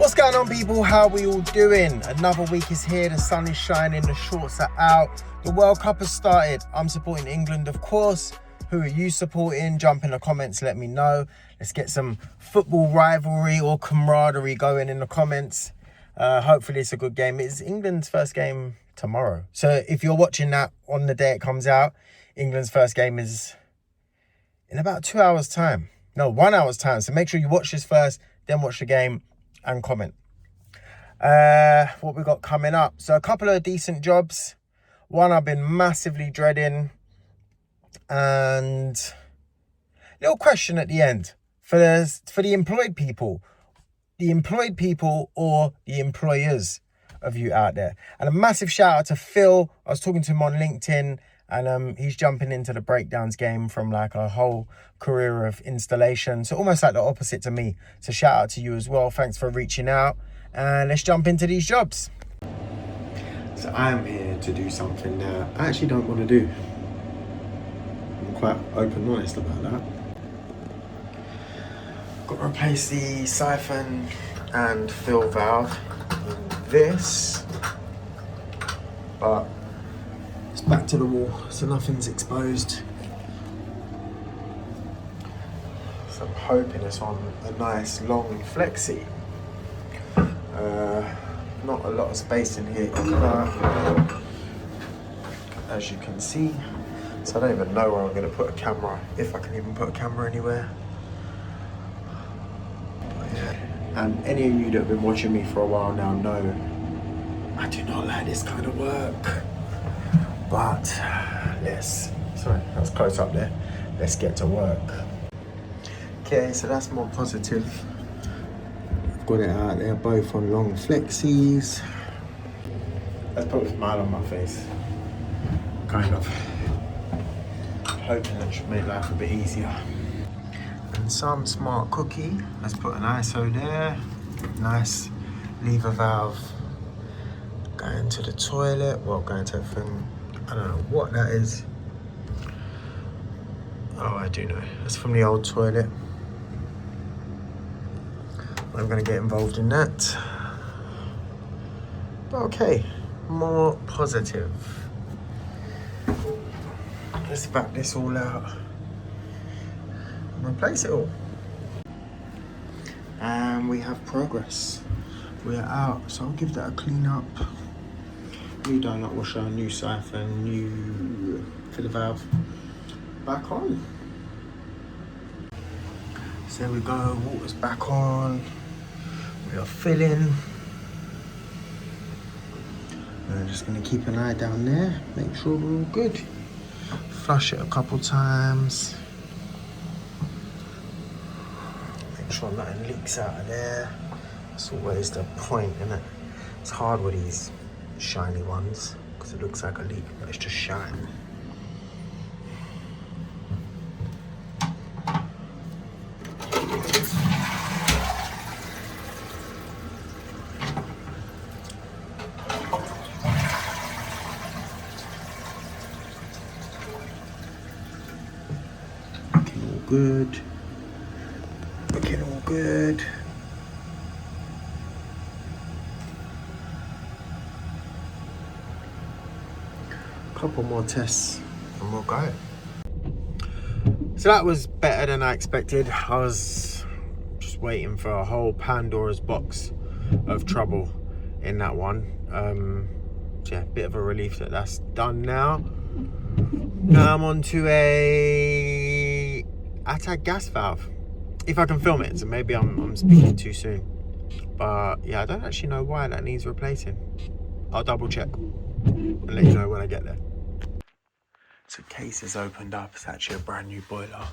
What's going on, people? How are we all doing? Another week is here, the sun is shining, the shorts are out, the World Cup has started. I'm supporting England, of course. Who are you supporting? Jump in the comments, let me know. Let's get some football rivalry or camaraderie going in the comments. Hopefully it's a good game. It's England's first game tomorrow. So if you're watching that on the day it comes out, England's first game is in about 2 hours time. No, 1 hour's time. So make sure you watch this first, then watch the game and comment. What we got coming up. So a couple of decent jobs. One I've been massively dreading. And little question at the end for the employed people. The employed people or the employers of you out there. And a massive shout out to Phil. I was talking to him on LinkedIn. And he's jumping into the breakdowns game from like a whole career of installation. So almost like the opposite to me. So shout out to you as well. Thanks for reaching out. And let's jump into these jobs. So I'm here to do something that I actually don't want to do. I'm quite open and honest about that. Got to replace the siphon and fill valve in this. But it's back to the wall, so nothing's exposed. So I'm hoping it's on a nice long flexi. Not a lot of space in here either, as you can see. So I don't even know where I'm going to put a camera, if I can even put a camera anywhere. But yeah. And any of you that have been watching me for a while now know I do not like this kind of work. But sorry, that was close up there. Let's get to work. Okay, so that's more positive. I've got it out there, both on long flexies. Let's put a smile on my face. Kind of. Hoping that should make life a bit easier. And some smart cookie. Let's put an ISO there. Nice lever valve. Going to the toilet. Well, going to the thing. I don't know what that is. Oh, I do know. That's from the old toilet. I'm going to get involved in that. But okay, more positive. Let's back this all out and replace it all. And we have progress. We're out, so I'll give that a clean up. New donut washer, new siphon, new filler valve. Back on. So there we go, water's back on. We are filling. We're just gonna keep an eye down there, make sure we're all good. Flush it a couple times. Make sure nothing leaks out of there. That's always the point, isn't it? It's hard with these shiny ones because it looks like a leak, but it's just shine. Looking all good. Looking all good. Couple more tests and we'll go. So that was better than I expected. I was just waiting for a whole Pandora's box of trouble in that one. So yeah, bit of a relief that that's done now. Now I'm on to a attack gas valve. If I can film it, so maybe I'm speaking too soon. But yeah, I don't actually know why that needs replacing. I'll double check and let you know when I get there. So case is opened up. It's actually a brand new boiler.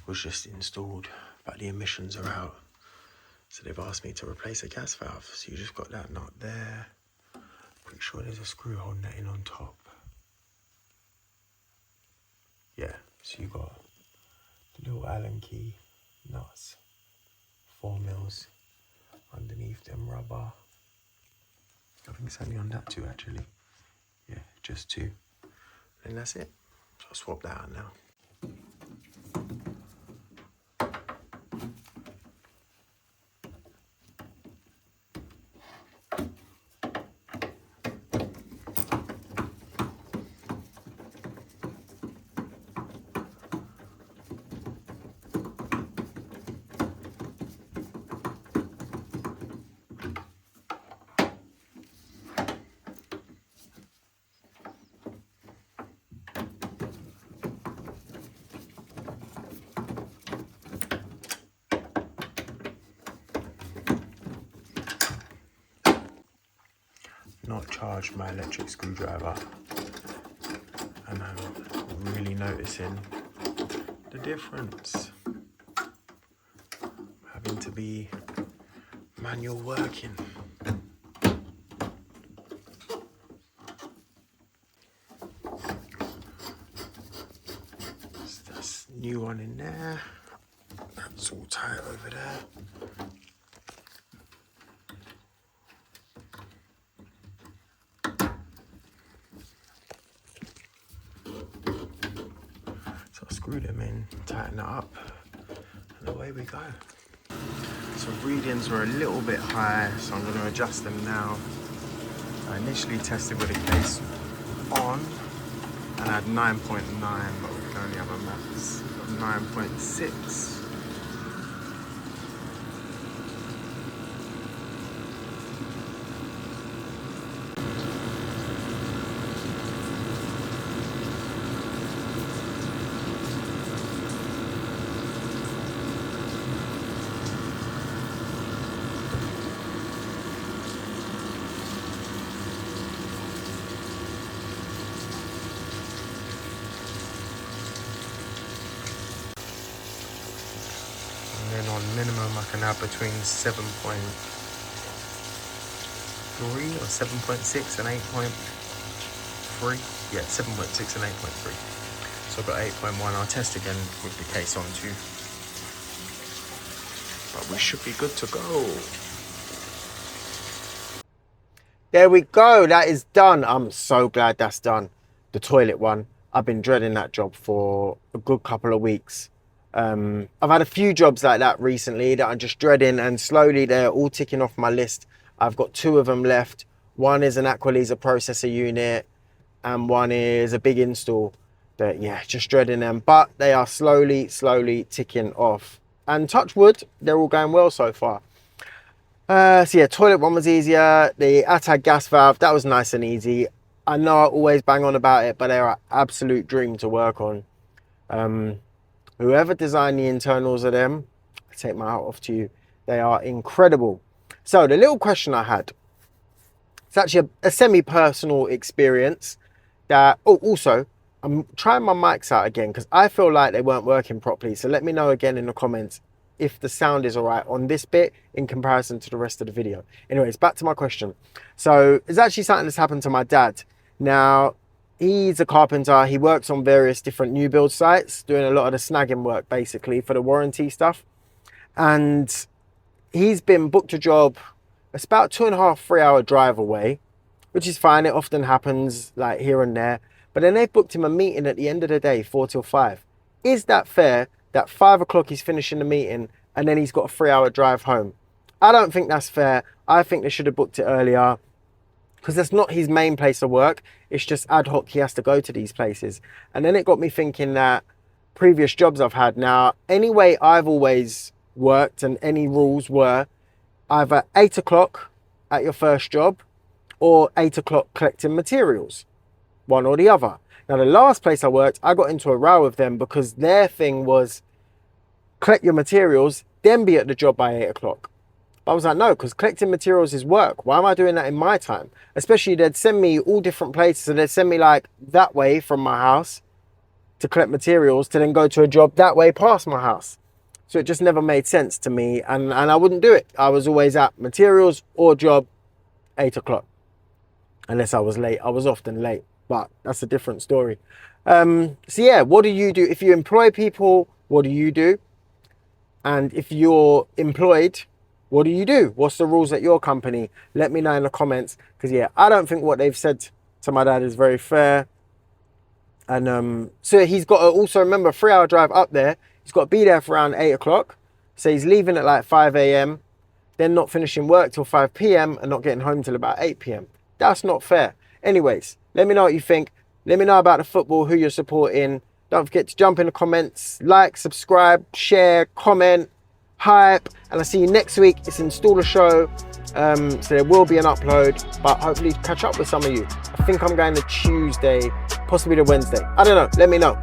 Was just installed, but the emissions are out. So they've asked me to replace a gas valve. So you just got that nut there. Pretty sure there's a screw holding that in on top. Yeah, so you got the little Allen key nuts, 4 mils underneath them rubber. I think it's only on that 2 actually. Yeah, just 2. And that's it. So I'll swap that out now. not charged my electric screwdriver, and I'm really noticing the difference. Having to be manual working. So that's new one in there. That's all tight over there. So I'll screw them in, tighten it up, and away we go. So readings were a little bit high, so I'm going to adjust them now. I initially tested with the case on and I had 9.9, but we can only have a max of 9.6. And then on minimum I can have between 7.3 or 7.6 and 8.3. Yeah, 7.6 and 8.3. So I've got 8.1. I'll test again with the case on too. But we should be good to go. There we go, that is done. I'm so glad that's done. The toilet one. I've been dreading that job for a good couple of weeks. I've had a few jobs like that recently that I'm just dreading, and slowly they're all ticking off my list. I've got 2 of them left. One is an aqua laser processor unit and one is a big install. That, yeah, just dreading them, but they are slowly ticking off. And touch wood, they're all going well so far. So yeah, toilet one was easier. The ATAG gas valve, that was nice and easy. I know I always bang on about it, but they're an absolute dream to work on. Whoever designed the internals of them, I take my hat off to you. They are incredible. So the little question I had, it's actually a semi-personal experience that, oh, also, I'm trying my mics out again because I feel like they weren't working properly. So let me know again in the comments if the sound is all right on this bit in comparison to the rest of the video. Anyways, back to my question. So it's actually something that's happened to my dad. Now, he's a carpenter. He works on various different new build sites, doing a lot of the snagging work, basically, for the warranty stuff. And he's been booked a job. It's about 2.5, 3 hour drive away, which is fine. It often happens like here and there. But then they've booked him a meeting at the end of the day, 4 till 5. Is that fair that 5 o'clock he's finishing the meeting and then he's got a 3 hour drive home? I don't think that's fair. I think they should have booked it earlier, because that's not his main place of work. It's just ad hoc. He has to go to these places. And then it got me thinking that previous jobs I've had now, any way I've always worked and any rules were either 8 o'clock at your first job or 8 o'clock collecting materials, one or the other. Now, the last place I worked, I got into a row with them because their thing was collect your materials, then be at the job by 8 o'clock. But I was like, no, because collecting materials is work. Why am I doing that in my time? Especially they'd send me all different places, and they'd send me like that way from my house to collect materials to then go to a job that way past my house. So it just never made sense to me, and I wouldn't do it. I was always at materials or job 8 o'clock. Unless I was late. I was often late, but that's a different story. So yeah, what do you do? If you employ people, what do you do? And if you're employed, what do you do? What's the rules at your company? Let me know in the comments. Because yeah, I don't think what they've said to my dad is very fair. And so he's got to also remember, 3 hour drive up there. He's got to be there for around 8 o'clock. So he's leaving at like 5 a.m. Then not finishing work till 5 p.m. and not getting home till about 8 p.m. That's not fair. Anyways, let me know what you think. Let me know about the football, who you're supporting. Don't forget to jump in the comments, like, subscribe, share, comment, hype. And I'll see you next week. It's Installer Show. So there will be an upload, but hopefully catch up with some of you. I think I'm going to Tuesday, possibly to Wednesday. I don't know. Let me know.